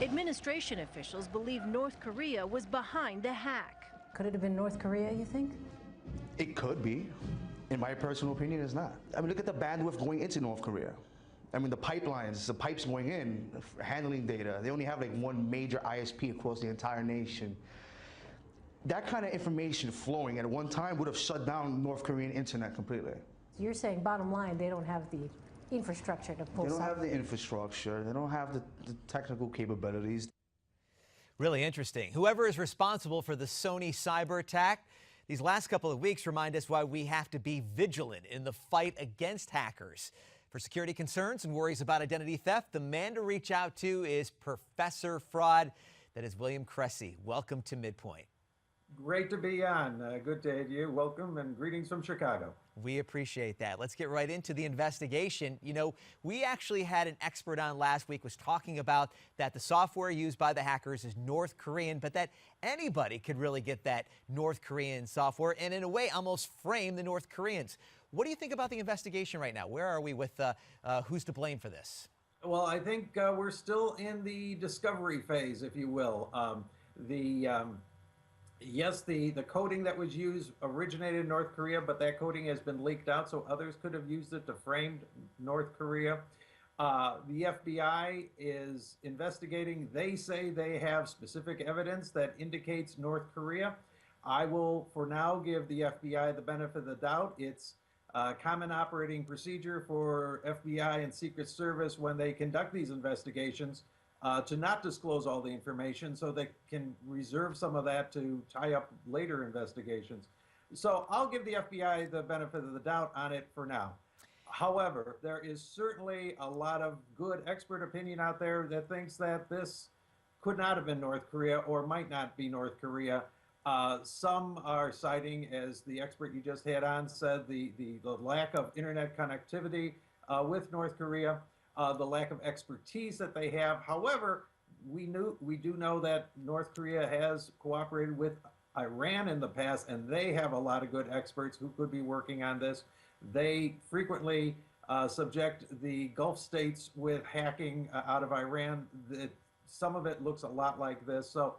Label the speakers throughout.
Speaker 1: Administration officials believe North Korea was behind the hack.
Speaker 2: Could it have been North Korea, you think?
Speaker 3: It could be. In my personal opinion, it's not. I mean, look at the bandwidth going into North Korea. I mean, the pipelines, the pipes going in, handling data. They only have like one major ISP across the entire nation. That kind of information flowing at one time would have shut down North Korean internet completely.
Speaker 2: You're saying, bottom line, they don't have the infrastructure to pull.
Speaker 3: They don't have the infrastructure. They don't have the technical capabilities.
Speaker 4: Really interesting. Whoever is responsible for the Sony cyber attack, these last couple of weeks remind us why we have to be vigilant in the fight against hackers. For security concerns and worries about identity theft, the man to reach out to is Professor Fraud. That is William Kresse. Welcome to Midpoint.
Speaker 5: Great to be on. Good day to you. Welcome and greetings from Chicago.
Speaker 4: We appreciate that. Let's get right into the investigation. You know, we actually had an expert on last week was talking about that the software used by the hackers is North Korean, but that anybody could really get that North Korean software and in a way almost frame the North Koreans. What do you think about the investigation right now? Where are we with who's to blame for this?
Speaker 5: Well, I think we're still in the discovery phase, if you will. Yes, the coding that was used originated in North Korea, but that coding has been leaked out, so others could have used it to frame North Korea. The FBI is investigating. They say they have specific evidence that indicates North Korea. I will, for now, give the FBI the benefit of the doubt. It's common operating procedure for FBI and Secret Service when they conduct these investigations to not disclose all the information so they can reserve some of that to tie up later investigations. So I'll give the FBI the benefit of the doubt on it for now. However, there is certainly a lot of good expert opinion out there that thinks that this could not have been North Korea or might not be North Korea. Some are citing, as the expert you just had on said, the lack of internet connectivity with North Korea. The lack of expertise that they have. However, we do know that North Korea has cooperated with Iran in the past, and they have a lot of good experts who could be working on this. They frequently subject the Gulf states with hacking out of Iran. Some of it looks a lot like this. So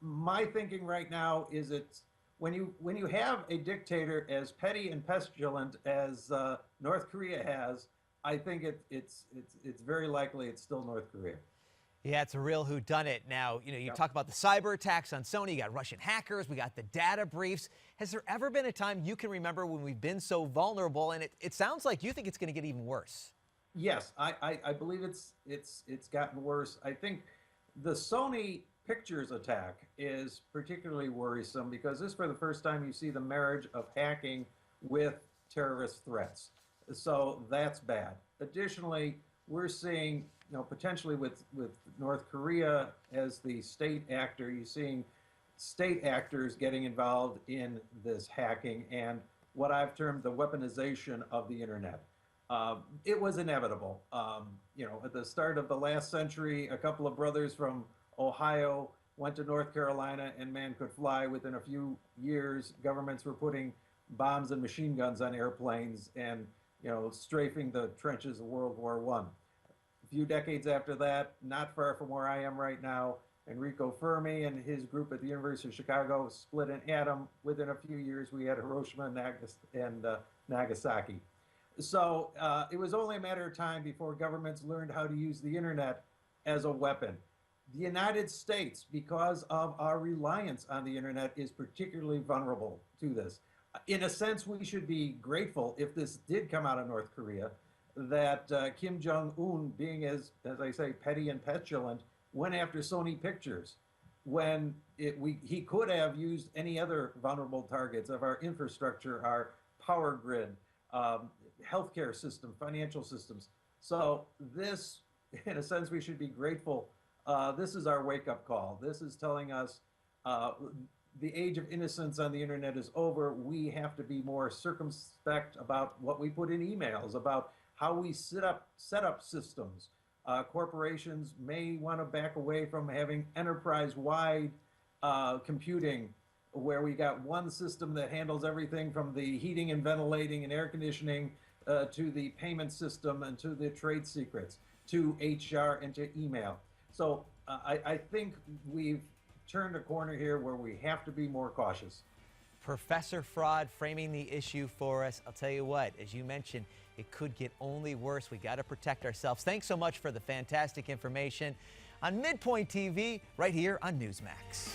Speaker 5: my thinking right now is it's when you have a dictator as petty and pestilent as North Korea has, I think it's very likely it's still North Korea.
Speaker 4: Yeah, it's a real whodunit. Now, you know, you talk about the cyber attacks on Sony, you got Russian hackers, we got the data briefs. Has there ever been a time you can remember when we've been so vulnerable? And it sounds like you think it's going to get even worse.
Speaker 5: Yes, I believe it's gotten worse. I think the Sony Pictures attack is particularly worrisome because this is for the first time you see the marriage of hacking with terrorist threats. So that's bad. Additionally, we're seeing, you know, potentially with North Korea as the state actor, you're seeing state actors getting involved in this hacking and what I've termed the weaponization of the internet. It was inevitable. You know, at the start of the last century, a couple of brothers from Ohio went to North Carolina and man could fly. Within a few years, governments were putting bombs and machine guns on airplanes and, you know, strafing the trenches of World War I. A few decades after that, not far from where I am right now, Enrico Fermi and his group at the University of Chicago split an atom. Within a few years, we had Hiroshima and Nagasaki. So it was only a matter of time before governments learned how to use the internet as a weapon. The United States, because of our reliance on the internet, is particularly vulnerable to this. In a sense, we should be grateful if this did come out of North Korea, that Kim Jong-un, being as I say, petty and petulant, went after Sony Pictures when he could have used any other vulnerable targets of our infrastructure, our power grid, healthcare system, financial systems. So this, in a sense, we should be grateful. This is our wake-up call. This is telling us the age of innocence on the internet is over. We have to be more circumspect about what we put in emails, about how we set up systems. Corporations may want to back away from having enterprise-wide computing, where we got one system that handles everything from the heating and ventilating and air conditioning to the payment system and to the trade secrets, to HR and to email. So I think we've turned a corner here where we have to be more cautious.
Speaker 4: Professor Fraud framing the issue for us. I'll tell you what, as you mentioned, it could get only worse. We got to protect ourselves. Thanks so much for the fantastic information on Midpoint TV right here on NewsMax.